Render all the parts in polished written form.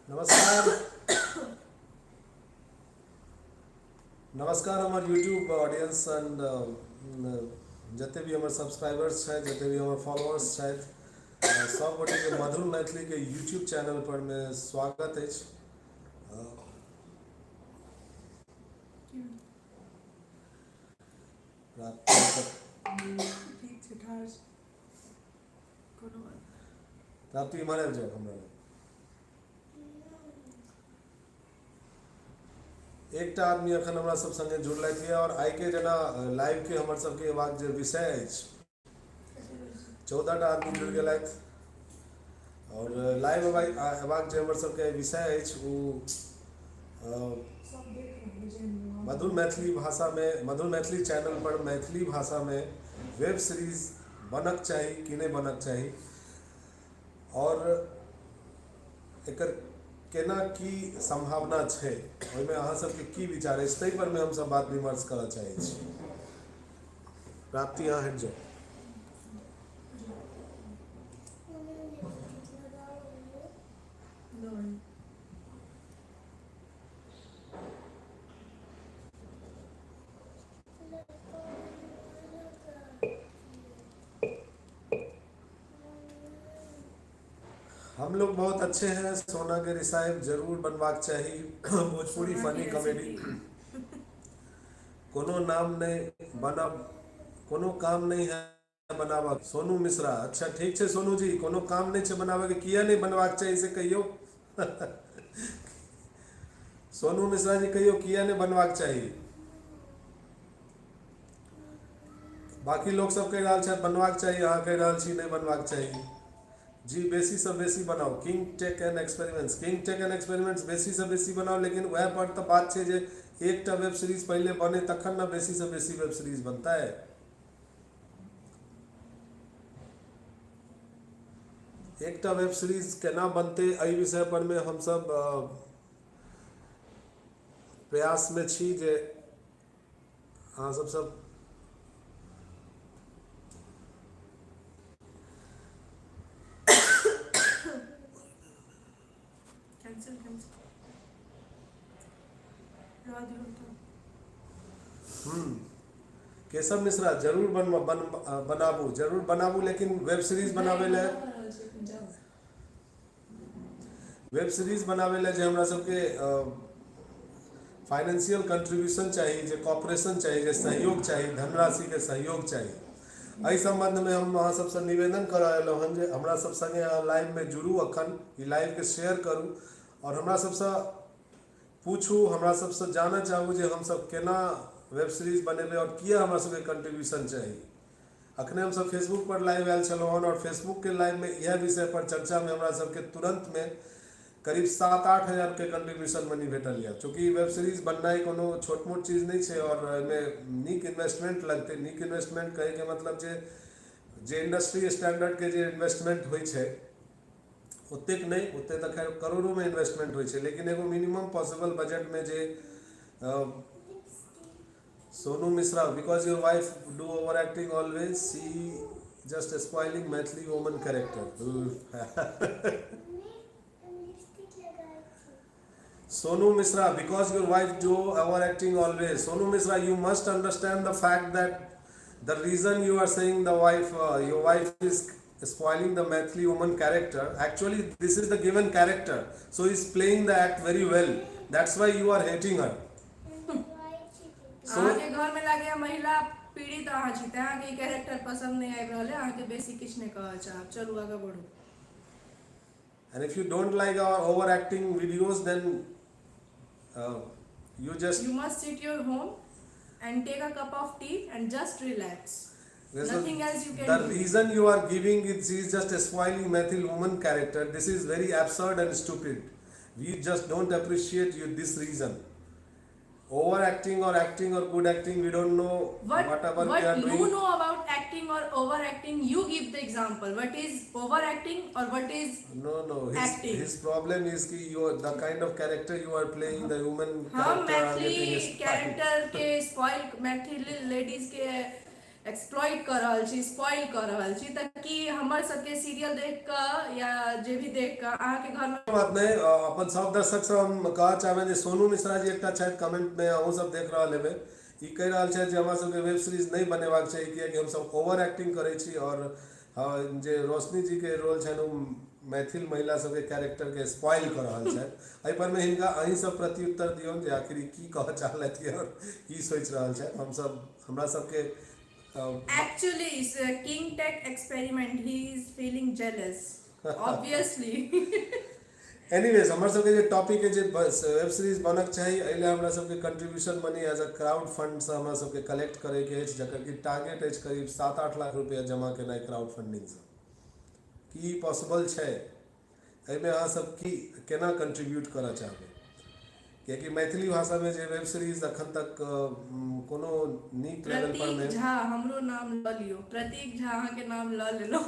नमस्कार। नमस्कार हमर यूट्यूब ऑडियंस एंड जते भी हमर सब्सक्राइबर्स छथि, जते भी हमर फॉलोअर्स छथि, सब गोटे के मधुर मैथिली के यूट्यूब चैनल पर में स्वागत अछि। प्राप्ति इम्हर आबि जाउ हमरा लग। एकटा आदमी अखन हमरा सब संगे जुड़लथि और आइ के जेना लाइव के हमर सबके एबाक जे विषय अछि, 14टा आदमी जुड़ि गेलथि और लाइव एबाक जे हमर सबके विषय अछि ओ मधुर मैथिली भाषा में, मधुर मैथिली चैनल पर मैथिली भाषा में वेब सीरीज बनक चाही कि नहीं बनक चाही और एकर केना की संभावना छै, ओहिमे अहाँ सबके की विचार अछि, ताहि पर में हम सब बात विमर्श करऽ चाहै छी। प्राप्ति अहाँ हटि जाउ। हम लोग बहुत अच्छे हैं, सोना के रिसाइव जरूर बनवाक चाही। भोजपुरी फनी कॉमेडी कोनो नाम नहीं बनब, कोनो काम नहीं है बनाबक। सोनू मिश्रा, अच्छा ठीक है सोनू जी, कोनो काम नहीं है बनाबे के, किया नहीं बनवाक चाहिए से कहियो। सोनू मिश्रा जी कहियो किया नहीं बनवाक चाहिए। बाकी लोग सब कह रहा है बनवाक चाहिए, अहाँ कह रहा छी नहीं बनवाक चाहिए। जी बेसी से बेसी बनाओ, King Tech and Experiments, King Tech and Experiments बेसी से बेसी बनाओ, लेकिन वह पर तो बात है जे एकटा वेब सीरीज पहले बने तखन ना बेसी से बेसी वेब सीरीज बनता है। एकटा वेब सीरीज केना बनते एहि विषय पर में हम सब प्रयास में छी जे अहाँ सब केशव मिश्रा जरूर बनाबू, जरूर बनाबू, लेकिन वेब सीरीज बनावे ले, वेब सीरीज बनावे ले जे हमरा सबके फाइनेंशियल कंट्रीब्यूशन चाहिए, जे कॉपरेशन चाहिए, जे सहयोग चाहिए, धनराशि के सहयोग चाहिए। एहि संबंध में हम अहाँ सबसे निवेदन करऽ एलहुँ हन जे हमरा सब संगे अहाँ लाइव में जुड़ू, अखन ई लाइव के शेयर करू और हमरा सबसे पूछू, हमरा सबसे जानऽ चाहू जे हम सब केना वेब सीरीज बनेबै और किया हमरा सबके कंट्रीब्यूशन चाहिए। अखने हम सब फेसबुक पर लाइव आयल छलहुँ हन और फेसबुक के लाइव में यह विषय पर चर्चा में हमरा सबके तुरंत में करीब 7-8 हज़ार के कंट्रीब्यूशन मनी भेटल यऽ। चूँकि वेब सीरीज बननाइ कोनो छोट मोट चीज नहीं है और एहिमे नीक इन्वेस्टमेंट लगते। नीक इन्वेस्टमेंट कहे के मतलब जे इंडस्ट्री स्टैंडर्ड के जे इन्वेस्टमेंट होइ छै ओतेक नहीं, ओते तो खैर करोड़ों में इन्वेस्टमेंट होइ छै, लेकिन एगो मिनिमम पॉसिबल बजट में जे Sonu Mishra, because your wife do over acting always, she just spoiling Maithili woman character. Sonu Mishra, because your wife do overacting always. Sonu Mishra, you must understand the fact that the reason you are saying the wife, your wife is spoiling the Maithili woman character. Actually, this is the given character. So he's playing the act very well. That's why you are hating her. अहाँ के घर में लागे महिला पीड़ित अहाँ छी, ते अहाँ के कैरेक्टर पसंद नहीं आबि रहल है, अहाँ के बेसी किछ नहीं कहऽ चाहब। चलू आगे बढ़ू। And if you don't like our overacting videos, then you must sit your home and take a cup of tea and just relax. Nothing else you can the do. reason you are giving it is just a spoiling Maithili woman character. This is very absurd and stupid. We just don't appreciate you this reason. Overacting or acting or good acting, we don't know whatever we are doing. What you know about acting or overacting, you give the example. What is overacting or what is acting? His problem is कि you the kind of character you are playing, the woman हम character Maithili character के spoil, Maithili ladies के exploit कर रहल छी, spoil कर रहल छी, त कि हमर सबके सीरियल देख क या जे भी देख क अहाँ के घर में बात नहीं अपन सब दर्शक से हम कहना चाहबे जे सोनू मिश्रा जी एकटा छथि कमेंट में अहूँ सब देख रहल हेबै ई कहि रहल छथि जे हमरा सबके वेब सीरीज नहीं बनेबाक चाही कियाकि हम सब ओवर एक्टिंग करै छी और जे रोशनी जी के रोल छनि ओ मैथिल महिला सबके कैरेक्टर के स्पॉइल कर रहल छथि एहि पर में हिनका अहीं सब प्रत्युत्तर दियौन जे आखिर ई की कहऽ चाहलथि और की सोचि रहल छथि हम सब हमरा सबके actually is a king tech experiment, he is feeling jealous obviously. Anyways हमर सबके जे टॉपिक है जे वेब सीरीज बनक चाही एहिले हमरा सबके contribution money as a crowd fund से हमरा सबके कलेक्ट करे के अछि जकर कि टारगेट अछि करीब 7-8 लाख रुपया जमा केनाइ क्राउड फंडिंग से की पॉसिबल छै एहिमे अहाँ सब की केना कंट्रीब्यूट करऽ चाहबै कियाकि मैथिली भाषा में जे वेब सीरीज अखन तक कोनो नीक लेवल पर प्रतीक में झा हमरो नाम ल लियो, प्रतीक झा अहाँ के नाम ल लेलो।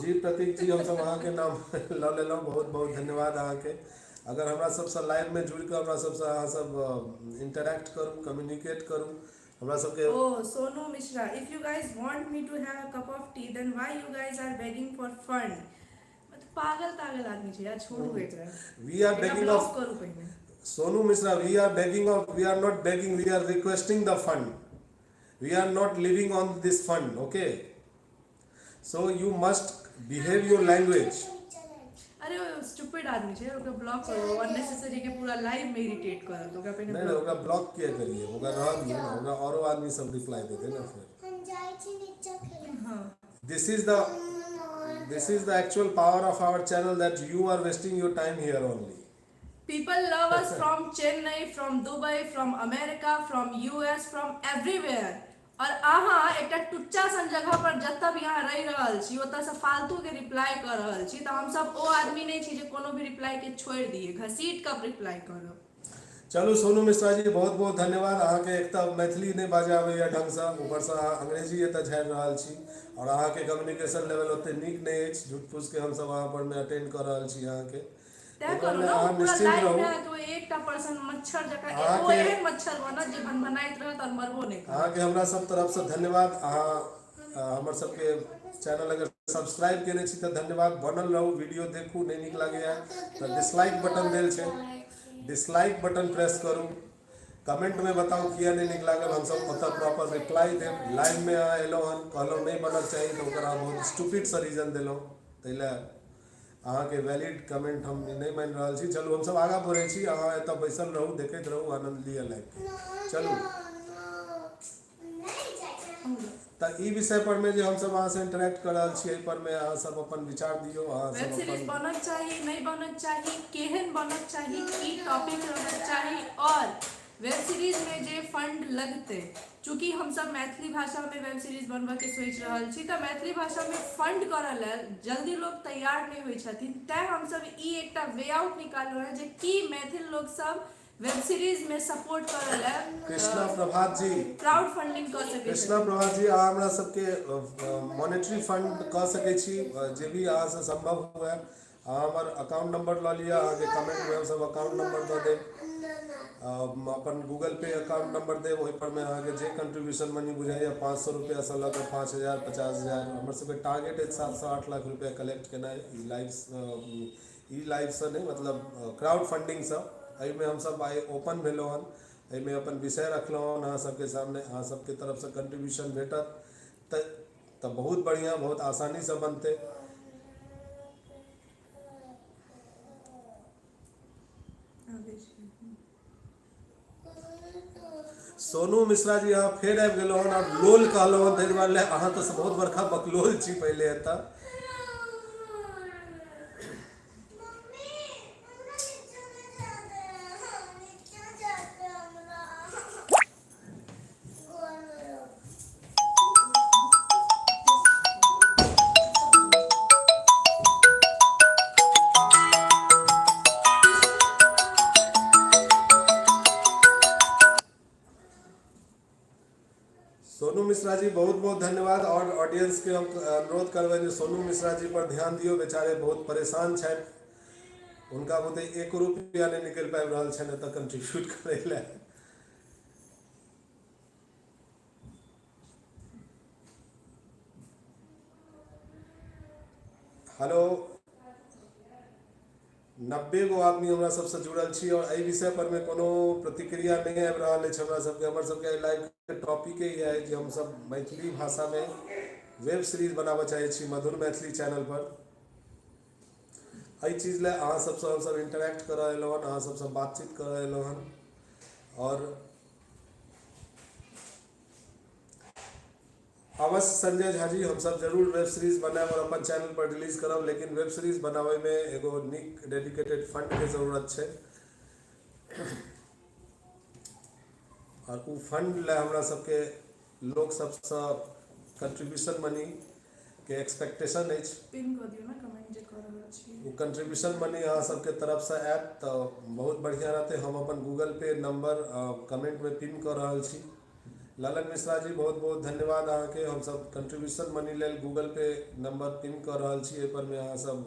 जी प्रतीक जी हम सब अहाँ के नाम ल लेलहुँ बहुत बहुत धन्यवाद अहाँ के अगर हमरा सबसे लाइव में जुड़ के हमरा सबसे अहाँ सब इंटरेक्ट करू कम्युनिकेट करू हमरा सबके Oh, Sonu Mishra, if you guys want me to have a cup of tea, then why you guys are begging for fund? मतलब पागल आदमी छै यार, छोड़ू एकरा। We are begging block off करू पहिने। Sonu Mishra, we are not begging, we are requesting the fund. We are not living on this fund, okay? So you must behave your language. अरे वो स्टूपिड आदमी छै, ओकरा block करो, unnecessary के पूरा लाइव में इरिटेट करत, ओकरा पहिने नहीं ओकरा ब्लॉक किया करिए ओकरा रह दिए ना ओकरा औरो आदमी सब रिप्लाई देते ना फिर हम जाई छी नीचे खेले। हाँ। this is the actual power of our channel that you are wasting your time here only. People love us from Chennai, from Dubai, from America, from US, from everywhere. और अहाँ एकटा टुच्चा सन जगह पर जतऽ भी अहाँ रहि रहल छी ओतऽ से फालतू के रिप्लाई कर रहल छी तऽ हम सब ओ आदमी नहीं छी जे कोनो भी रिप्लाई के छोड़ दिए, घसीट कब रिप्लाई करब। चलू सोनू मिश्रा जी बहुत बहुत धन्यवाद अहाँ के एक तऽ मैथिली नहीं बाजे आबैया ढंग से ऊपर से अहाँ अंग्रेजी एतऽ झाड़ि रहल छी और अहाँ के कम्युनिकेशन लेवल ओते नीक नहीं अछि झूठ फूस के हम सब अहाँ पर में अटेंड कर रहल छी अहाँ के तय करू ना अहाँ पूरा निश्चिंत लाइव रहू में तो एकटा पर्सन मच्छर जका अहाँ एगो के- एहन मच्छर बनत जे भनभनाइत रहत और मरबो नहीं करत। अहाँ के हमरा सब तरफ से धन्यवाद अहाँ हमर सबके चैनल अगर सब्सक्राइब केने छी तऽ धन्यवाद बनल रहू वीडियो देखू नहीं नीक लागैया तऽ डिसलाइक बटन देल छै डिसलाइक बटन प्रेस करू कमेंट में बताओ किया नहीं नीक लागल हम सब ओतऽ प्रॉपर रिप्लाई देब लाइव में अहाँ एलहुँ हन कहलहुँ नहीं बनल चाही तऽ ओकर अहाँ बहुत स्टूपिड सा रीजन देलहुँ ताहि लए अहाँ के वैलिड कमेंट हम नहीं मानि रहल छी चलू हम सब आगाँ बढ़ै छी अहाँ एतऽ बैसल रहू देखैत रहू आनंद लिअ लाइव चलू नहीं जाई। तऽ ई विषय पर में जे हम सब अहाँ से इंटरेक्ट कर रहल छी एहि पर में अहाँ सब अपन विचार दियौ अहाँ वेब सब सीरीज अपन बनक चाहिए नहीं बनक चाहिए केहन बनक चाहिए की टॉपिक रहक चाहिए और वेब सीरीज में जे फंड लगते चूंकि हम सब मैथिली भाषा में वेब सीरीज बनबऽ के सोचि रहल छी तऽ मैथिली भाषा में फंड करऽ लेल जल्दी लोग तैयार नहीं होइ छथिन तैं हम सब ई एकटा वे आउट निकाललहुँ हैं जे की मैथिल लोग सब वेब सीरीज में सपोर्ट करऽ लेल कृष्णा प्रभात जी क्राउड फंडिंग कर सकै कृष्णा प्रभात जी अहाँ हमरा सबके मॉनेटरी फंड कऽ सकै छी जे भी अहाँ से संभव हुए अहाँ हमर अकाउंट नंबर लऽ लिअ अहाँके कमेंट में हम सब अकाउंट नंबर दऽ देब अपन गूगल पे अकाउंट नंबर देब ओहि पर में अहाँके जे कंट्रीब्यूशन मनी बुझाइए 500 रुपया से लऽ कऽ 5000 50,000 हमर सबके टारगेट अछि 7 से 8 लाख रुपया कलेक्ट केनाइ ई लाइव से नहीं मतलब क्राउड फंडिंग से एहिमे हम सब आइ ओपन भेलहुँ हन एहिमे अपन विषय रखलहुँ हन अहाँ सबके सामने अहाँ सबके तरफ से कंट्रीब्यूशन भेटत तऽ बहुत बढ़िया बहुत आसानी से बनते सोनू मिश्रा जी अहाँ फेर आबि गेलहुँ हन और लोल कहलहुँ हन ताहि दुआरे अहाँ तऽ बहुत बड़का बकलोल छी पहिले एतऽ सोनू मिश्रा जी बहुत बहुत धन्यवाद और ऑडियंस के हम अनुरोध करबै जे सोनू मिश्रा जी पर ध्यान दियो बेचारे बहुत परेशान छथि उनका बुते 1 रुपया नहीं निकल पाबि रहल छनि एतऽ कंट्रीब्यूट करै लए हेलो 90 गो आदमी हमरा सबसे जुड़ल छी और एहि विषय पर में कोनो प्रतिक्रिया नहीं आबि रहल अछि हमरा सबके। हमर सबके लाइव के टॉपिक ये है जे हम सब मैथिली भाषा में वेब सीरीज बनाबऽ चाहे छी मधुर मैथिली चैनल पर। एहि चीज ले अहाँ सबसे हम सब इंटरेक्ट कर एलहुँ हन, अहाँ सबसे बातचीत कर एलहुँ हन और अवश्य संजय झा जी हम सब जरूर वेब सीरीज बनाएब और अपन चैनल पर रिलीज करब, लेकिन वेब सीरीज बनावे में एगो निक डेडिकेटेड फंड के जरूरत छै और उ फंड ले हमरा सबके लोग सबसे कंट्रीब्यूशन मनी के एक्सपेक्टेशन अछि। पिन कर दियो ना कमेंट जे कर रहल छी। वो कंट्रीब्यूशन मनी अहाँ सबके तरफ से आयत तो बहुत बढ़िया रहते। हम अपन गूगल पे नंबर कमेंट में पिन कर रहल छी। ललन मिश्रा जी बहुत बहुत धन्यवाद अहाँ के। हम सब कंट्रीब्यूशन मनी लेल गूगल पे नंबर पिन कर रहल छी। एहि पर में अहाँ सब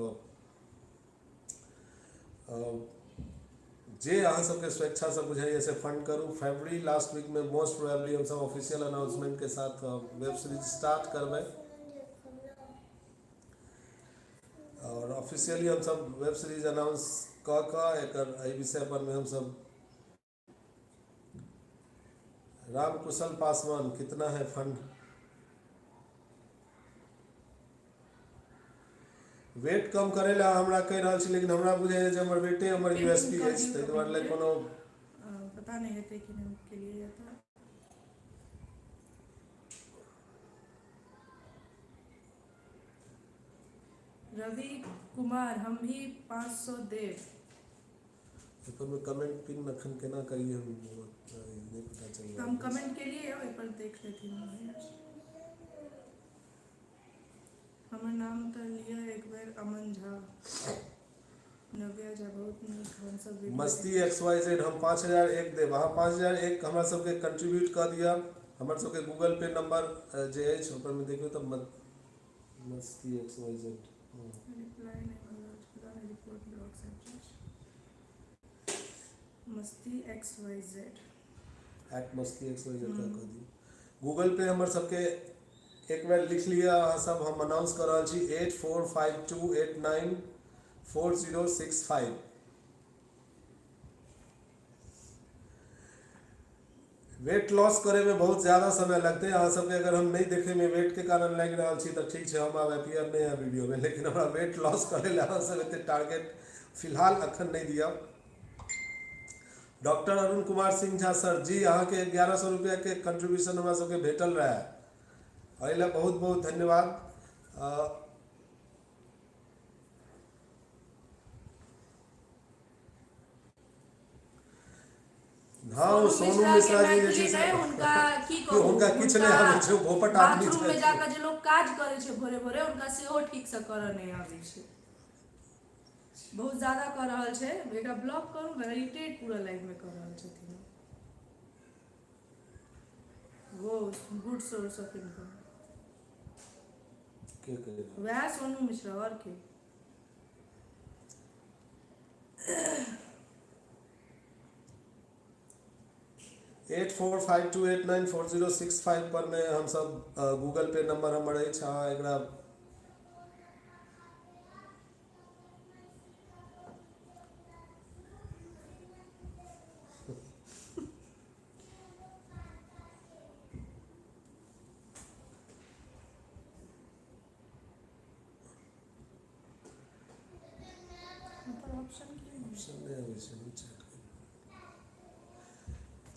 जे अहाँ सबके स्वेच्छा से बुझाइए से फंड करू। फरवरी लास्ट वीक में मोस्ट प्रोबेबली हम सब ऑफिशियल अनाउंसमेंट के साथ वेब सीरीज स्टार्ट करबै और ऑफिशियली हम सब वेब सीरीज अनाउंस क एकर एहि विषय पर में हम सब राम कुशल पासवान कितना है फंड। वेट कम करे ला हमरा कह रहल छी, लेकिन हमरा बुझाइए जे हमर वेटे हमर यूएसपी अछि, ताहि दुआरे ले कोनो पता नहीं हेतै कि नहीं के लिए जाता। रवि कुमार हम भी 500 देव। एपर में कमेंट पिन अखन केना करिए हम नहीं पता चल रहा। हम कमेंट के लिए ओइ पर देख लेती हूँ। हमर नाम तो लिया एक बार अमन झा नव्या झा बहुत नीक हम सब वीडियो मस्ती XYZ हम 5001 देब। अहाँ 5001 हमरा सबके कंट्रीब्यूट कर दिया। हमर सबके गूगल पे नंबर जे अछि ओपर में देखियो त मस्ती XYZ रिप्लाई नहीं कर रहा खुदा ने रिपोर्ट ब्लॉक से मस्ती XYZ मस्ती XYZ का कह दियो। गूगल पे हमर सबके एक बार लिख लिया। अहाँ सब हम अनाउंस कर रहल छी 8452894065। वेट लॉस करे में बहुत ज़्यादा समय लगते हैं। अहाँ सबके अगर हम नहीं देखे में वेट के कारण लग रहा छी तो ठीक है, हम अब अपीयर नहीं है वीडियो में, लेकिन हमारा वेट लॉस करे ला अहाँ सब एते टारगेट फिलहाल अखन नहीं दिया। डॉक्टर अरुण कुमार सिंह झा सर जी अहाँ के 1100 रुपया के कंट्रीब्यूशन हमरा सबके भेटल रहा। एहि ला बहुत बहुत धन्यवाद। हाँ सोनू मिश्रा जी जे छै हुनका की कहू हुनका किछ नहीं आबै छै, भोपट आदमी बाथरूम में छै। जाकर जे लोग काज करे छै भोरे भोरे उनका सेहो ठीक से करऽ नहीं आबै छै। बहुत ज्यादा कर रहल छै। एकरा ब्लॉक करू ना, इरिटेट पूरा लाइफ में कर रहल छथिन वो गुड सोर्स ऑफ इनकम। के करे वह सोनू मिश्रा और के 8452894065 पर में हम सब गूगल पे नंबर हमर अछि। अहाँ एकरा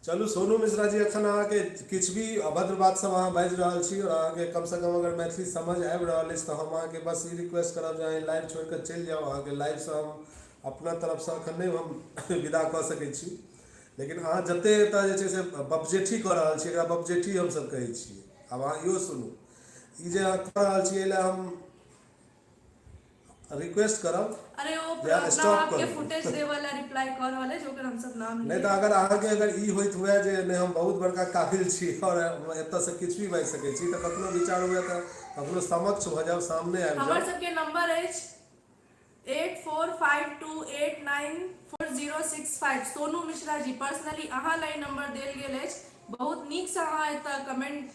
चलू सोनू मिश्रा जी अखन अहाँ के किछ भी अभद्र बात सब अहाँ बाजि रहल छी और अहाँ के कम से कम अगर मैथिली समझ आबि रहल अछि तो हम अहाँ के बस ई रिक्वेस्ट करब जे अहाँ लाइव छोड़ के चलि जाउ। अहाँ के लाइव से हम अपना तरफ से अखन नहीं हम विदा कऽ सकै छी, लेकिन अहाँ जते एतऽ जे छै से बपजेठी कऽ रहल छी, एकरा बपजेठी हम सब कहै छी। अब अहाँ इहो सुनू, ई जे अहाँ कऽ रहल छी एहि ला हम रिक्वेस्ट करब अरे वो या अपना स्टॉप आपके करू। फुटेज दे वाला रिप्लाई कर वाला है जो कर हम सब नाम नहीं तो अगर अहाँ के अगर ई होइत हुए जे नहीं हम बहुत बड़का काबिल छी और एतऽ से किछ भी बाजि सकै छी तो कखनो विचार हुए तो कखनो समक्ष भ जाओ, सामने आबि हमर जाओ। सबके नंबर अछि 8452894065। सोनू मिश्रा जी पर्सनली अहाँ लाई नंबर देल गेल अछि। बहुत नीक से अहाँ एतऽ कमेंट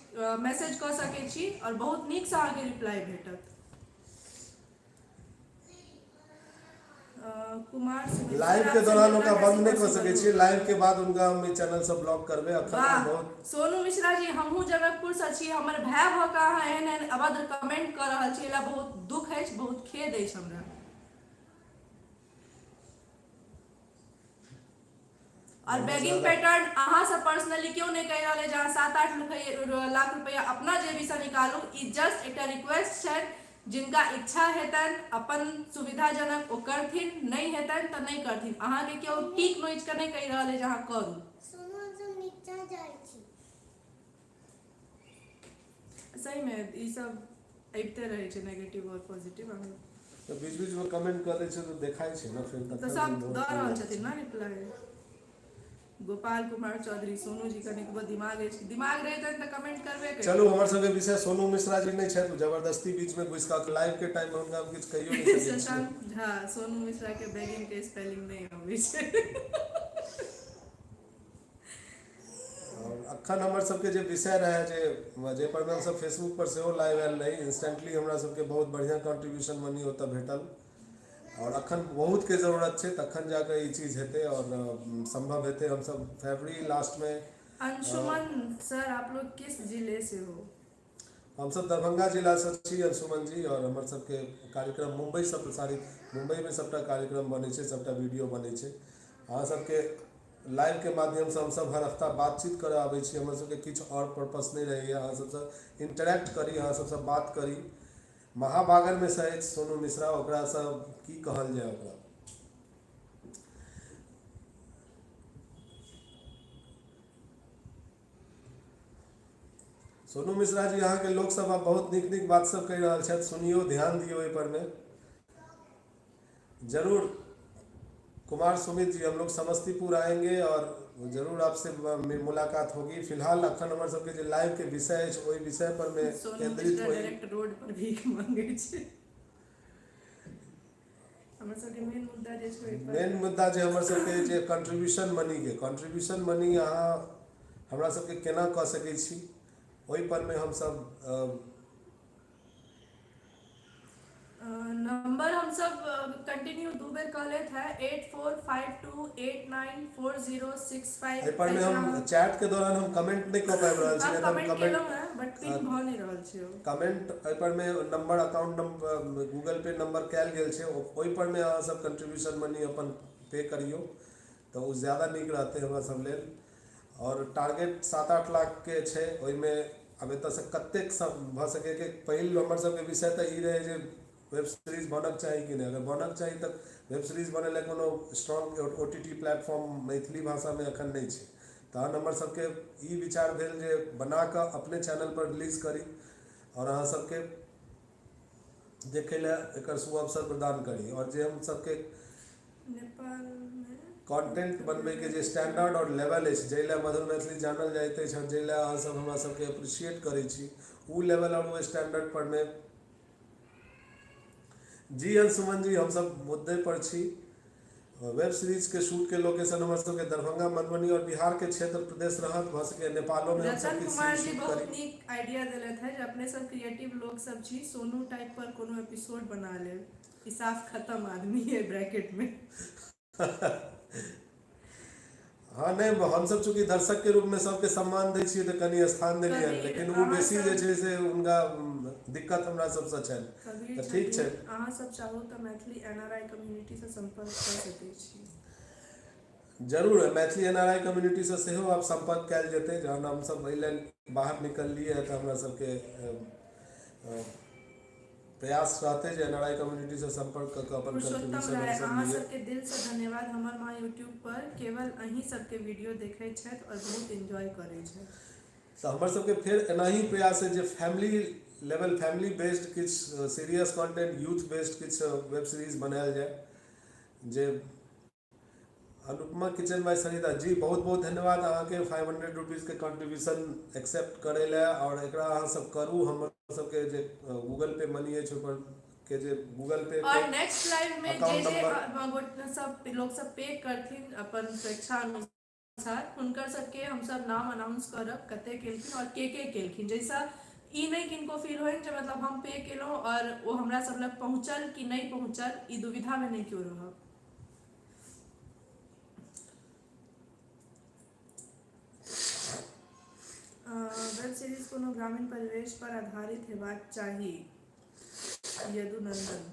मैसेज कऽ सकै छी और बहुत नीक से अहाँ के रिप्लाई भेटत। कुमार सुमित लाइव सर, के आपसे दौरान मिलना उनका कैसे बंद नहीं कर possible सकै हो? छियै, लाइव के बाद उनका हम ई चैनल से ब्लॉक करबे। अखन वाह बहुत सोनू मिश्रा जी, हमहूँ जनकपुर से छी, हमर भाई भऽ कऽ अहाँ एहन एहन अभद्र कमेंट कऽ रहल छी, एला बहुत दुख अछि, बहुत खेद अछि हमरा। और बहुत बैगिंग ज्यादा पैटर्न अहाँ से पर्सनली क्यों नहीं कह रहा है, जहाँ 7-8 लाख रुपया अपना जेबी से निकालू। ई जस्ट एक रिक्वेस्ट है, जिनका इच्छा हेतन अपन सुविधाजनक ओ करथिन, नहीं हेतन तो नहीं करथिन। अहाँ के क्यों टीक नोच के नहीं कह रहा है जहाँ करू। सुनो हम नीचा जाइ छी। सही में ई सब अबिते रहे छै नेगेटिव और पॉजिटिव। तो बीच बीच में कमेंट करे छै तो देखाई छै ना, फिर तो सब दऽ रहल छथिन ना रिप्लाई। गोपाल कुमार चौधरी, सोनू जी कनिक दिमाग अछि, दिमाग रहतनि तऽ कमेंट करबे करथिन। चलू हमर सबके विषय सोनू मिश्रा जी नहीं छै, जबरदस्ती बीच में घुस के लाइव के टाइम में हुनका हम किछु कहियो नहीं सकै छियै। शशांक झा, सोनू मिश्रा के बैगिंग के स्पेलिंग नहीं आबै छै। और अखन हमर सबके जे विषय रहे जे पर हम सब फेसबुक पर सेहो लाइव आयल रही, इंस्टेंटली हमरा सबके बहुत बढ़िया कंट्रीब्यूशन मनी ओतऽ भेटल। और अखन बहुत के जरूरत है, तखन जाकर ये चीज हेते और संभव हेते। हम सब फरवरी लास्ट में अंशुमन सर, आप लोग किस जिले से हो? हम सब दरभंगा जिला से छी अंशुमन जी, और हमर सबके कार्यक्रम मुंबई से प्रसारित, मुंबई में सबटा कार्यक्रम बने छै, सबटा वीडियो बने छै। अहाँ सबके लाइव के माध्यम से हम सब हर हफ्ता बातचीत करे आबै छी। हमर सबके किछु और पर्पस नहीं रहैया, अहाँ सबसे इंटरेक्ट करी, अहाँ सबसे बात करी। महाबागर में से अछि सोनू मिश्रा, ओकरा सब की कहल जाय ओकरा। सोनू मिश्रा जी, अहाँ के लोक सब आब बहुत नीक नीक बात सब कहि रहल छथि, सुनियो, ध्यान दियो एहि पर में जरूर। कुमार सुमित जी, हम लोग समस्तीपुर आएंगे और जरूर आपसे मुलाकात होगी। फिलहाल अखन हमर सबके जे लाइव के विषय है ओहि विषय पर में सोनू केंद्रित मिश्रा होई। डायरेक्ट रोड पर भीख मांगे छै। हमर सबके मेन मुद्दा जे छै, मेन मुद्दा जे हमर सबके जे कंट्रीब्यूशन मनी अहाँ हमरा सबके केना कऽ सकै छी, ओहि पर में हम सब नंबर हम सब कंटिन्यू दू बेर कह लेत है 8452894065। एहि पर में हम चैट के दौरान हम कमेंट नहीं कऽ पाबि रहल छी, हम नहीं कमेंट कमेंट केलहुँ है बट पिन भऽ नहीं रहल छै ओ। कमेंट एहि पर में नंबर, अकाउंट नंबर, गूगल पे नंबर कैल गेल छै, ओहि पर में अहाँ सब कंट्रीब्यूशन मनी अपन पे करियो तो ओ ज़्यादा नीक रहते हमरा सब लेल। और टारगेट 7-8 लाख के छै, ओहि में अब एतऽ से कतेक भऽ सके के पहिल हमर सबके विषय तऽ ई रहे जे वेब सीरीज बनक चाही कि नहीं। अगर बनक चाही तऽ वेब सीरीज बने ला कोनो स्ट्रॉन्ग OTT प्लेटफॉर्म मैथिली भाषा में अखन नहीं छै। तहन हमर सबके ई विचार भेल जे बना कऽ अपने चैनल पर रिलीज करी और अहाँ सबके देखे ला एकर सुअवसर प्रदान करी। और जे हम सबके नेपाल में कंटेंट बनबे के जे स्टैंडर्ड और लेवल है, जै ला मधुर मैथिली जानल जाइत अछि, जै ला अहाँ सब हमरा सबके अप्रिशिएट करै छी, उ लेवल और वो स्टैंडर्ड पर में जी अंशुमन जी हम सब मुद्दे पर छी। वेब सीरीज के शूट के लोकेशन हमर सबके दरभंगा, मधुबनी और बिहार के क्षेत्र प्रदेश रहत, भऽ सके नेपालो में हम सब रतन किछु कुमार जी शूट बहुत करी। नीक आइडिया देलथि है जे अपने सब क्रिएटिव लोग सब छी, सोनू टाइप पर कोनो एपिसोड बना ले। ई साफ खत्म आदमी है ब्रैकेट में। हाँ नहीं, हम सब चूंकि दर्शक के रूप में सबके सम्मान दै छियै तऽ कनि स्थान देलियै, लेकिन वो बेसी जे छै से उनका दिक्कत हमरा सबसँ छनि, कबीर तऽ ठीक छै। अहाँ सब चाहो तऽ मैथिली NRI कम्युनिटी से संपर्क कर सकै छी। जरूर मैथिली NRI कम्युनिटी से सेहो आप संपर्क कैल जेतै। जहन हम सब एहि लेल बाहर निकललियै तऽ हमरा सबके प्रयास रहते जे NRI कम्युनिटी से संपर्क कऽ अपन पुरुषोत्तम कंट्रीब्यूशन राय, हम सब अहाँ दिए। सबके दिल से धन्यवाद। हमर माँ यूट्यूब पर केवल अहीं सबके वीडियो देखै छथि और बहुत एंजॉय करै छथि। तऽ हमर सबके फेर एनाही प्रयास है जे फैमिली लेवल, फैमिली बेस्ड किछु सीरियस कंटेंट, यूथ बेस्ड किछु वेब सीरीज बनायल जाए। जे अनुपमा किचन बाय सरिता जी, बहुत बहुत धन्यवाद अहाँ के 500 रुपीज़ के कंट्रीब्यूशन एक्सेप्ट करे ला, और एकरा अहाँ सब करू। हमर सबके जे गूगल पे मनी है ऊपर के जे गूगल पे और नेक्स्ट लाइव में अकाउंट जे नंबर सब लोग सब पे करथिन अपन स्वेच्छा अनुसार, हुनकर सबके हम सब नाम अनाउंस करब, कते केलखिन और के केलखिन। जैसा ई नहीं किनको फील होइन जे मतलब हम पे केलहुँ और वो हमरा सब लग पहुँचल कि नहीं पहुँचल, ई दुविधा में नहीं क्यों रहब। वेब सीरीज कोनो ग्रामीण परिवेश पर आधारित हेबाक चाही। यदुनंदन।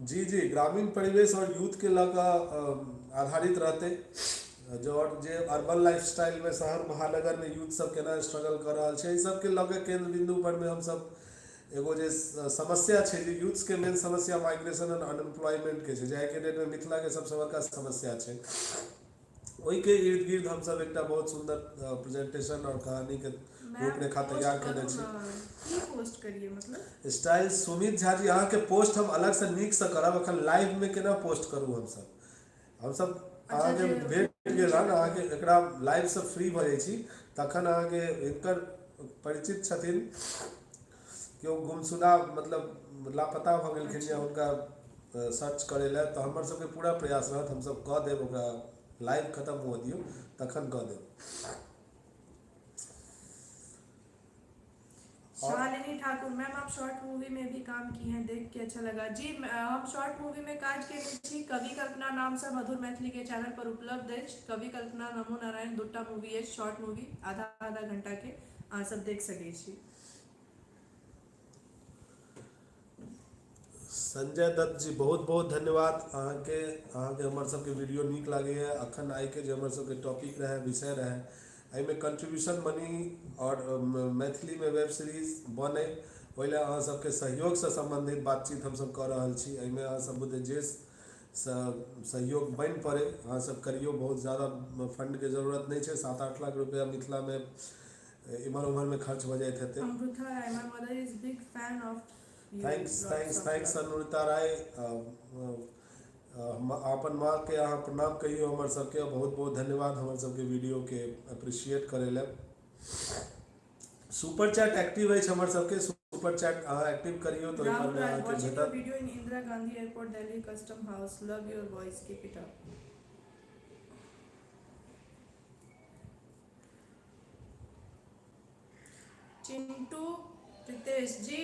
जी जी, ग्रामीण परिवेश और यूथ के लगा आधारित रहते जो और जे अर्बन लाइफस्टाइल में शहर महानगर में यूथ सब केना स्ट्रगल कर रहल छै, ई सब के लगे केंद्र बिंदु पर में हम सब एगो जे समस्या छै जे यूथ्स के मेन समस्या माइग्रेशन एंड अनएम्प्लॉयमेंट के छै, जे के डेट में मिथिला के सबसे बड़का समस्या छै। ओहि के इर्द गिर्द हम सब एकटा बहुत सुंदर प्रेजेंटेशन और कहानी के रूपरेखा तैयार करने छी। की पोस्ट करिए मतलब स्टाइल सुमित झा जी, अहाँ के पोस्ट हम अलग से नीक से करब, अखन लाइव में केना पोस्ट करू हम सब अहाँ के भेट गेल हन, अहाँ के एकरा लाइव से फ्री भ जाय छी तखन अहाँ के एकर परिचित छथिन केओ गुमशुदा मतलब लापता भ गेलखिन या हुनका सर्च करे ला, तो हमर सबके पूरा प्रयास रहत हम सब कह देब, ओकरा लाइव खत्म हो दियो तखन कह देब। शालिनी ठाकुर, मैम आप शॉर्ट मूवी में भी काम की हैं, देख के अच्छा लगा। जी हम शॉर्ट मूवी में काज के छी, कवि कल्पना नाम से मधुर मैथिली के चैनल पर उपलब्ध है। कवि कल्पना नमो नारायण दूटा मूवी है, शॉर्ट मूवी आधा घंटा के अहाँ सब देख सकै छी। संजय दत्त जी, बहुत बहुत धन्यवाद अहाँ के हमर सबके वीडियो नीक लागे है। अखन आइ के जे हमर सबके टॉपिक रहे, विषय रहे, एहिमे कंट्रीब्यूशन मनी और मैथिली में वेब सीरीज बने ओहि अहाँ सबके सहयोग से संबंधित बातचीत हम सब कर रहल छी। एहिमे अहाँ सब बुझे जे सहयोग बन पड़े अहाँ सब करियो, बहुत ज़्यादा फंड के जरूरत नहीं है, 7-8 लाख रुपया मिथिला में इमर उमर में खर्च हो जाते थे। Amrita Rai, my mother is big fan of you. Thanks Amrita Rai, अपन माँ के अहाँ प्रणाम कहियो हमर सबके, बहुत बहुत धन्यवाद हमर सबके वीडियो के अप्रिशिएट करे ले। सुपर चैट एक्टिव है हमर सबके, सुपर चैट अहाँ एक्टिव करियो तो राहुल में राय, अहाँ के watching your भेटत। video in Indira Gandhi Airport, Delhi Custom House. Love your voice, keep it up. Chintu Ritesh जी,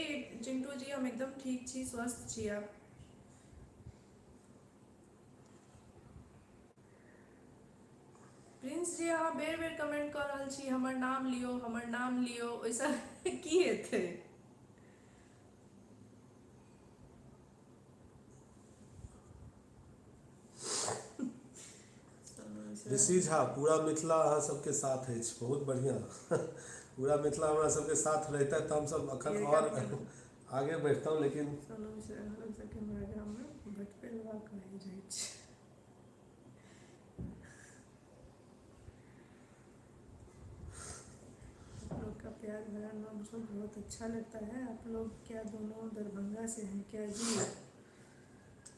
चिंटू जी हम एकदम ठीक छी, स्वस्थ छी आप। प्रिंस जी अहाँ बेर बेर कमेंट कर रहल छी हमर नाम लियो ओइसा की हेतै। ऋषि झा, पूरा मिथिला अहाँ सबके साथ है, बहुत बढ़िया पूरा मिथिला हमारा सबके साथ रहता है तो हम सब अखन और आगे बढ़ता हूँ। लेकिन सोनू मिश्रा हम सबके हमरा गाम में भटपेलवा कहै जाइ छै। आप लोग का प्यार भरा नाम मुझे बहुत अच्छा लगता है। आप लोग क्या दोनों दरभंगा से हैं क्या जी?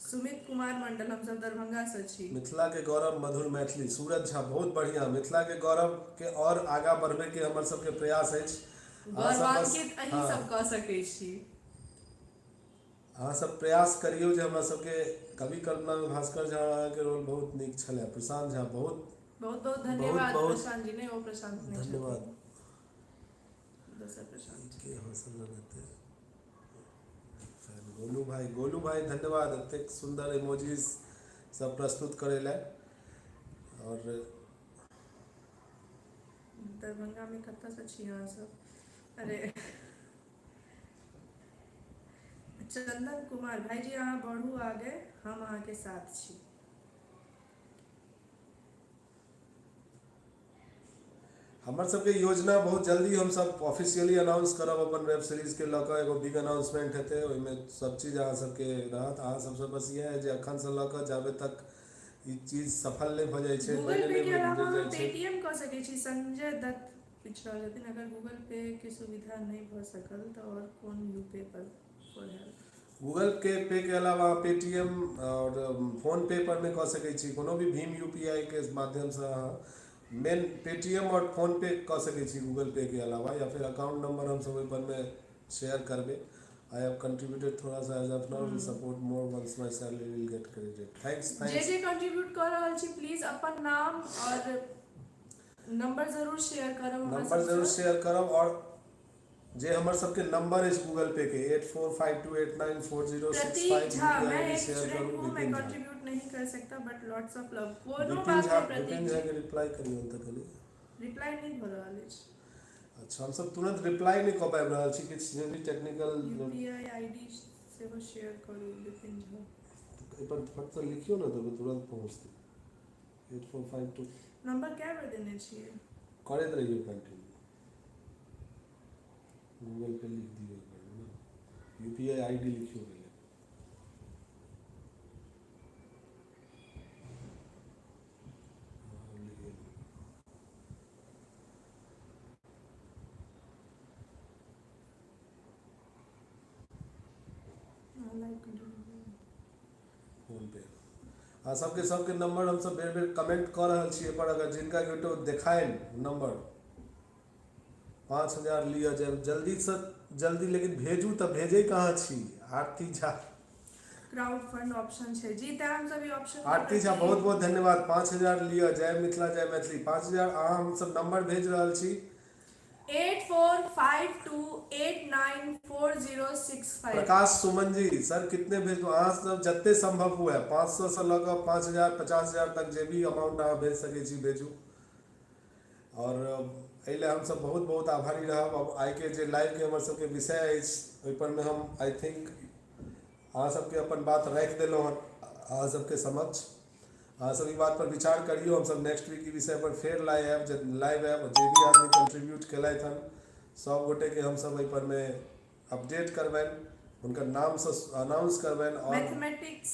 सुमित कुमार मंडल, हम सब दरभंगा से छी। मिथिला के गौरव मधुर मैथिली, सूरज झा बहुत बढ़िया, मिथिला के गौरव के और आगा बढ़बे के हमर सबके प्रयास है। गौरवान्वित अहीं सब कह सकै छी। अहाँ सब प्रयास करियो जे हमरा सबके कवि कल्पना में भास्कर झा के रोल बहुत नीक छले, प्रशांत झा बहुत बहुत धन्यवाद। प्रशांत जी ने, वो प्रशांत ने धन्यवाद। दूसरा प्रशांत के हौसला रहते गोलू भाई धन्यवाद, एतेक सुंदर इमोजीज सब प्रस्तुत करे ला। और दरभंगा में कत्ता से छी अहाँ सब? अरे चंदन कुमार भाई जी अहाँ बढ़ू आगे, हम अहाँ के साथ छी। हमर सबके योजना बहुत जल्दी हम सब ऑफिशियली अनाउंस करब, अपन वेब सीरीज के लऽ कऽ एगो बिग अनाउंसमेंट हेतै, ओहिमे सब चीज अहाँ सबके रहत। अहाँ सबसे बस इएह है जे अखन से लऽ कऽ जाबे तक ई चीज सफल नहीं भ जाय छै, गूगल पे के अलावा हम पेटीएम कऽ सकै छी। संजय दत्त पूछ रहल छथिन, अगर गूगल पे के सुविधा नहीं भ सकल तो और कौन यूपे पर हेल्प? गूगल पे के अलावा पेटीएम और फोन पे पर में कऽ सकै छी, कोनो भी भीम यूपीआई के माध्यम से अहाँ मेन पेटीएम और फोन पे कऽ सकै छी गूगल पे के अलावा, या फिर अकाउंट नंबर हम सब ओहि पर में शेयर करबे। आई हैव कंट्रीब्यूटेड थोड़ा सा as of now, will support more once my salary will get credited. Thanks. जे कंट्रीब्यूट कर रहल छी प्लीज अपन नाम और नंबर जरूर शेयर करब, नंबर जरूर शेयर करब। और जे हमर सबके नंबर है गूगल पे के 8452894065 शेयर करू। मैं कंट्रीब्यूट नहीं कर सकता बट लॉट्स ऑफ लव। कोनो विपिन बात झा नहीं प्रतीक के रिप्लाई करियो तक। रिप्लाई नहीं भ रहल अछि। अच्छा हम सब तुरंत रिप्लाई नहीं कऽ पाबि रहल छी, किछु भी टेक्निकल यूपीआई आईडी सेहो शेयर करू विपिन झा। पर फट से लिखियो ना तो तुरंत पहुंचते। 8452 नंबर क्या बेर देने छियै? करैत रहियो कंटिन्यू, गूगल पे लिख दियो ना, यूपीआई आईडी लिखियो पहले। हाँ, लिखिए। फोन पे हाँ सबके नंबर हम सब बेर बेर कमेंट कर रहल छियै, पर अगर जिनका केओ देखाए नंबर 5000 लिया जाए जल्दी से जल्दी, लेकिन भेजू तऽ भेजै कहाँ छी? आरती झा, क्राउड फंड ऑप्शन छै जी, तें हम सब ई ऑप्शन आरती झा बहुत बहुत धन्यवाद। 5000 लिया, जय मिथिला जय मैथिली। 5000 अहाँ हम सब नंबर भेज रहल छी। 8452894065। प्रकाश सुमन जी सर कितने भेजू? अहाँ सब जते संभव हुए 500 से लऽ कऽ 5000 50000 तक जे भी अमाउंट अहाँ भेज सकै छी भेजू। और एहि लेल हम सब बहुत बहुत आभारी रहब। अब आइ के जे लाइव के हमर सबके विषय अछि ओहि पर में हम आई थिंक अहाँ सबके अपन बात राखि देलहुँ हन अहाँ सबके समक्ष। अहाँ सब ई बात पर विचार करियो, हम सब नेक्स्ट वीक ई विषय पर फेर लाइव आयब, जे भी आदमी कंट्रीब्यूट केलथि हन सब गोटे के हम सब एहि पर में अपडेट करबनि, हुनकर नाम से अनाउंस करबनि। और मैथमेटिक्स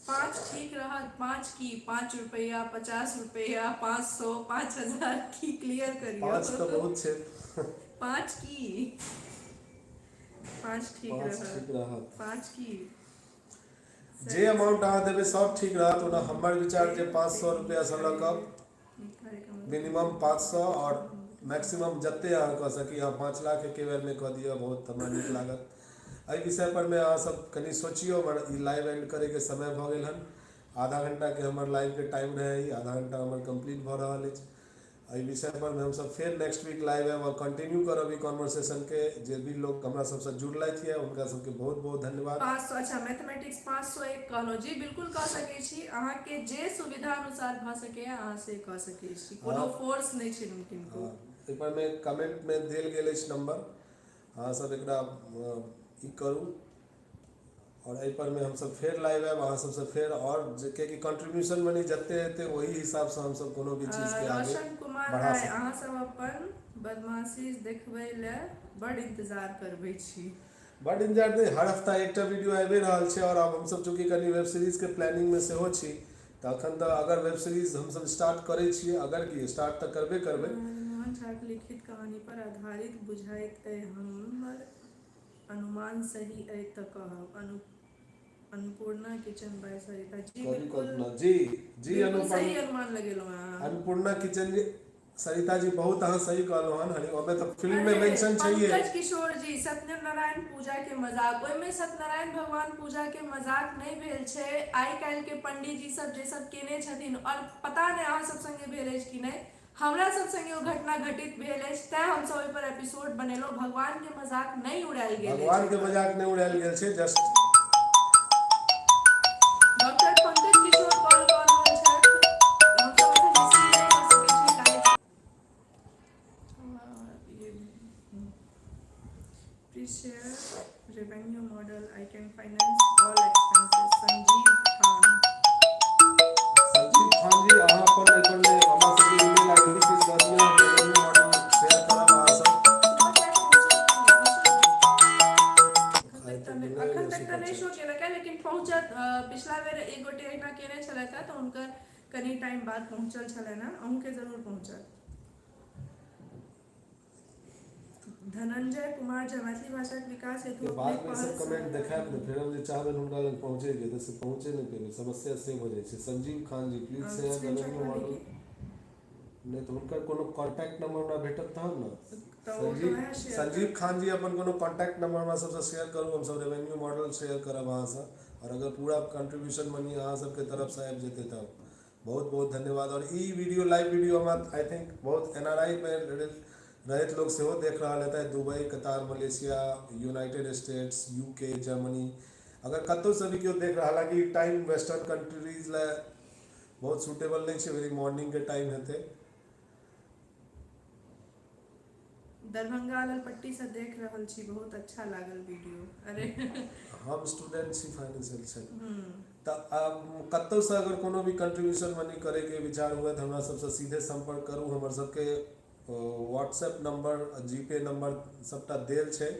5 ठीक रहत, 5 की 5 रुपया 50 रुपया 500 5000 की क्लियर करियो। 5 तो बहुत छै। 5 की 5 ठीक 5 रहत, ठीक रहत। 5 की जे अमाउंट अहाँ देबै सब ठीक रहत। ओना हमर विचार जे 500 रुपया से लऽ कऽ मिनिमम 500 और मैक्सिमम जते अहाँ कऽ सकी, अहाँ 5 लाख एके बेर में कऽ दिअ, बहुत हमरा नीक लागत। एहि विषय पर में अहाँ सब कनि सोचियो। ई लाइव एंड करे के समय भऽ गेल हन, आधा घंटा के हमर लाइव के टाइम रहे, आधा घंटा हमर कंप्लीट भऽ रहल अछि। एहि विषय पर में हम सब फिर नेक्स्ट वीक लाइव आयब और कंटिन्यू करब ई कॉन्वर्सेशन के। जे भी लोग हमरा सबसे जुड़लथि है उनका सबके बहुत बहुत धन्यवाद। 500 अच्छा मैथमेटिक्स 501 कहलो जी, बिल्कुल कह सकै छी। अहाँ के जे सुविधा अनुसार भ सके अहाँ से कह सकै छी, कोनो फोर्स नहीं छै किनको। एहि पर में कमेंट में देल गेल अछि नंबर, अहाँ सब एकरा ई करू। और एहि पर में हम सब फेर लाइव आयब अहाँ सबसे फेर, और जे कि कंट्रीब्यूशन मनी जते हेतै ओही हिसाब से हम सब कोनो भी चीज के आगे रोशन कुमार बढ़ा राय, सकै। अहाँ सब अपन बदमाशी देखबै ले बड़ इंतजार करबै छी। बड इंतजार नहीं, हर हफ्ता एकटा वीडियो आबि रहल छै। और अब हम सब चूंकि कनी वेब सीरीज के प्लानिंग में सेहो छी, तऽ अखन तऽ अगर वेब सीरीज हम सब स्टार्ट करै छियै, अगर की स्टार्ट तऽ करबे करबै। मोहन झा के लिखित कहानी पर आधारित बुझाइत अइ, हमर अनुमान सही अइ तऽ कहब। अन्नपूर्णा किचन बाय सरिता जी, बिल्कुल जी बिल्कुल सही अनुमान लगेलहुँ अहाँ। अन्नपूर्णा किचन सरिता जी बहुत अहाँ सही कहलहुँ हन। ओहिमे तऽ फिल्म में मेंशन चाहिए। पंकज किशोर जी, सत्यनारायण पूजा के मजाक, ओहिमे सत्यनारायण भगवान पूजा के मजाक नहीं भेल छै। आइ काल्हि के पंडित जी सब जे सब केने छथिन, और पता नहीं अहाँ सब संगे भेल अछि कि नहीं, हमरा सब संगे ओ घटना घटित भेल अछि, तें हम सब ओहि पर एपिसोड बनेलहुँ। भगवान के मजाक नहीं उड़ायल गेल, भगवान के मजाक नहीं उड़ायल गेल छै। जस्ट डॉक्टर पंकज किशोर कॉल कऽ रहल छथि, हम सब एखन रिसीव नहीं कऽ सकै छी काहे। Please share revenue model. I can finance all expenses. Sanjeev Khan जी अहाँ अपन एकर में हमरा सबके ईमेल आईडी किछ दऽ दियौ, रेवेन्यू मॉडल शेयर करब अहाँ सब। अखन तक तऽ नहीं शो केलक है, लेकिन पहुंचत। पिछला बेर एक गोटे एहिना केने छलथि तऽ हुनकर कनी टाइम बाद पहुंचल छलनि हैं, अहूँके जरूर पहुंचत। धनंजय कुमार झा, मैथिली भाषा के विकास हेतु बाद में सब कमेंट देखायब ने, फिर हम जे चाहबै हुनका लग पहुंचे के तऽ से पहुंचे नहीं पेबै, समस्या से हो जाइ छै। संजीव खान जी प्लीज शेयर रेवेन्यू मॉडल। नहीं तो हुनकर कोनो कांटेक्ट नंबर हमरा भेटत तहन ना। संजीव खान जी अपन कोनो कांटेक्ट नंबर हमरा सबसे शेयर करू, हम सब रेवेन्यू मॉडल शेयर करब अहाँ से। और अगर पूरा कंट्रीब्यूशन मनी अहाँ सबके तरफ से आबि जेतै तऽ बहुत बहुत धन्यवाद। और ई वीडियो लाइव वीडियो हमरा आई थिंक बहुत एनआरआई में रहैत लोग सेहो देख रहा हेतै, दुबई, कतार, Malaysia, United states, UK, Germany, अगर कतौ से भी केओ देख रहा, हालांकि टाइम वेस्टर्न कंट्रीज ले बहुत सूटेबल नहीं छै, वेरी मॉर्निंग के टाइम हेतै। दरभंगा ललपट्टी से देख रहल छी, बहुत अच्छा लागल वीडियो। अरे हम स्टूडेंट छी फाइनेंशियल से हम्म, तऽ कतौ से अगर कोनो भी कंट्रीब्यूशन मनी करे के विचार हुए तऽ हमरा सबसे सीधे संपर्क करू। हमर सबके व्हाट्सएप नंबर, जीपे नंबर सबटा देल छै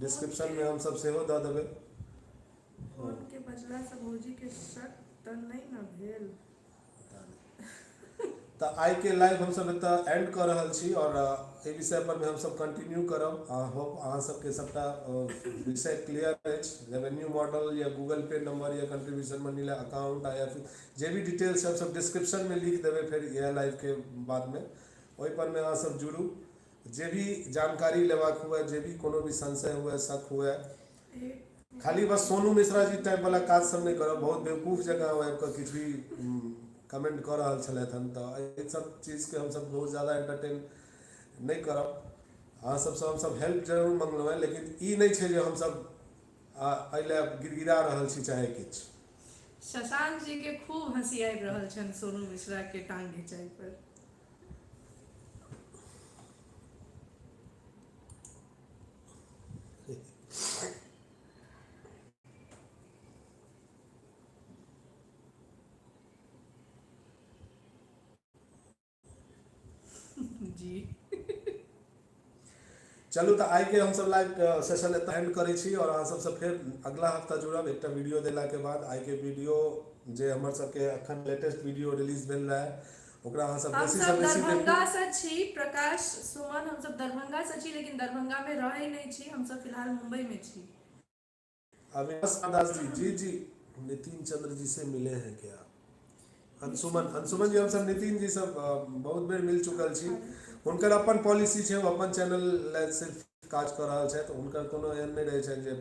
डिस्क्रिप्शन में, हम सब सेहो दऽ देबै। फोन के बजला से भौजी के शक त नहीं न भेल? तऽ आइ के लाइव हम सब एतऽ एंड कर रहल छी और एहि विषय पर में हम सब कंटिन्यू करब। होप अहाँ सबके सबटा विषय क्लियर अछि। रेवेन्यू मॉडल या गूगल पे नंबर या कंट्रीब्यूशन मनी ला अकाउंट या फिर जे भी डिटेल्स हम सब डिस्क्रिप्शन में लिख देबै फिर यह लाइव के बाद में, ओहि पर में अहाँ सब जुड़ू। जे भी जानकारी लेबाक हुए, जे भी कोनो भी संशय हुए, शक हुए, खाली बस सोनू मिश्रा जी टाइप वाला काज सब नहीं करब। बहुत बेवकूफ जगह आबि कऽ किछु भी कमेंट कऽ रहल छलथि हन, तऽ एहि सब चीज के हम सब बहुत ज़्यादा एंटरटेन नहीं करब। अहाँ सबसँ हम सब हेल्प जरूर मंगलहुँ हैं, लेकिन ई नहीं छै जे हम सब एहि लए गिड़गिड़ा रहल छी चाहे किछु। शशांक जी के खूब हंसी आबि रहल छनि सोनू मिश्रा के टांग घिंचाई पर। जी चलू तऽ आइ के हम सब लाइव सेशन एतऽ एंड करै छी और अहाँ सबसँ फेर अगला हफ्ता जुड़ब एकटा वीडियो देला के बाद। आइ के वीडियो जे हमर सबके अखन लेटेस्ट वीडियो रिलीज भेल रहा ओकरा अहाँ सब हम बेसी सब से बेसी दरभंगा देखू। से छी, प्रकाश सुमन, हम सब दरभंगा से छी, लेकिन दरभंगा में रहे नहीं छी, हम सब फिलहाल मुंबई में छी। अविनाश दास जी जी नितिन चंद्र जी से मिले हैं क्या? अंशुमन जी हम सब नितिन जी सब बहुत बेर मिल चुकल छी। हुनकर अपन पॉलिसी छै, वो अपन चैनल ले सिर्फ काज कर रहल छै, तऽ हुनकर कोनो एहन नहीं रहे छै जे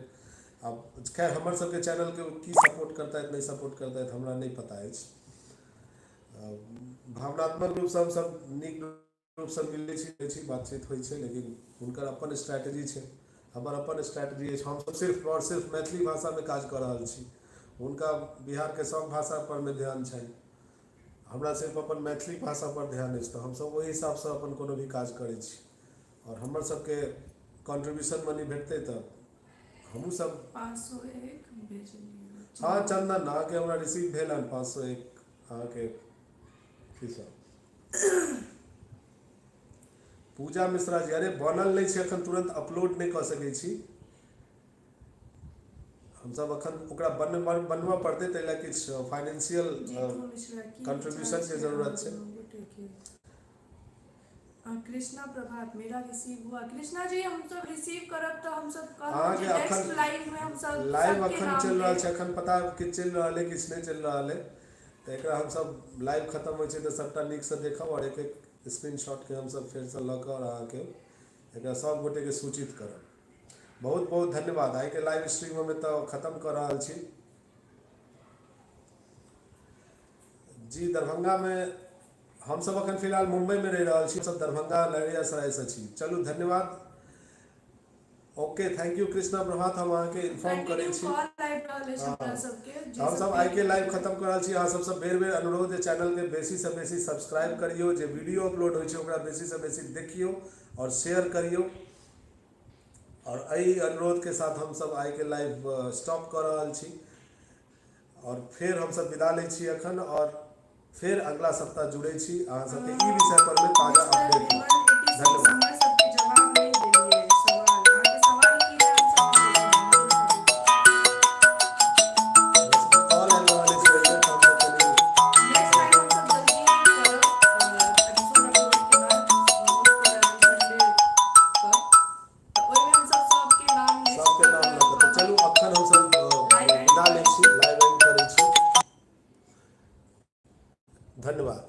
आब खैर हमर सबके चैनल के की सपोर्ट करता है नहीं सपोर्ट करता है हमरा नहीं पता है। भावनात्मक रूप से हम सब नीक रूप से मिलै छी, बातचीत होइ छै, लेकिन हुनकर अपन स्ट्रैटेजी छै, हमर अपन स्ट्रैटेजी अछि। हम सब सिर्फ और सिर्फ मैथिली भाषा में काज कर रहल छी, हुनका बिहार के सब भाषा पर में ध्यान छनि, हमरा सिर्फ अपन मैथिली भाषा पर ध्यान अछि। तऽ हम सब ओहि हिसाब से अपन कोनो भी काज करै छी और हमर सबके कंट्रीब्यूशन मनी भेटतै तऽ हमहूँ सब 501 भेजलिए। हाँ चंदन अहाँके हमरा रिसीव भेल हन 501 अहाँके की सब। पूजा मिश्रा जी अरे बनल नहीं छै एखन, तुरंत अपलोड नहीं कऽ सकै छी हम सब अखन, ओकरा बनबऽ पड़तै, ताहि लए किछु फाइनेंशियल कंट्रीब्यूशन के जरूरत छै। कृष्णा प्रभात मेरा रिसीव हुआ। कृष्णा जी हम सब रिसीव करब तऽ हम सब अहाँ के नेक्स्ट अखन लाइव में हम सब लाइव सबके अखन नाम चल रहल लेब। छै, अखन पता किछु चलि रहल है किछु नहीं चल रहल है, तऽ एकरा हम सब लाइव खत्म होइ छै तऽ सबटा नीक से देखब और एक एक स्क्रीनशॉट के हम सब फेर से लऽ कऽ अहाँके एकरा सब गोटे के सूचित करब। बहुत बहुत धन्यवाद। आइ के लाइव स्ट्रीम में तो खत्म कर रहल छी जी। दरभंगा में हम सब अखन फिलहाल मुंबई में रह रहल छी, सब दरभंगा लहरियासराय से छी। चलू धन्यवाद, ओके थैंक यू कृष्णा प्रभात, हम अहाँके इन्फॉर्म करै छी। हम सब आइ के लाइव खत्म कर रहल छी। अहाँ सबसँ बेर बेर अनुरोध है चैनल के बेसी से बेसी सब्सक्राइब करियो, जे वीडियो अपलोड होइ छै ओकरा बेसी से बेसी देखियो और शेयर करियो। और एहि अनुरोध के साथ हम सब आइ के लाइव स्टॉप कर रहल छी और फिर हम सब विदा लै छी अखन, और फिर अगला सप्ताह जुड़े छी अहाँ सबके ई विषय पर में ताजा अपडेट। धन्यवाद। जवाब नहीं देलिए सवाल, आगे सवाल की है हम सब कॉल आने वाले से नेक्स्ट टाइम हम सब जल्दी करब एपिसोड अपलोड के बाद मोस्ट संडे पर, तो ओइ में हम सब सबके नाम लिस्ट सबके नाम लऽ कऽ। चलू अखन हम सब विदा लै छी, लाइव एंड करै छी। धन्यवाद।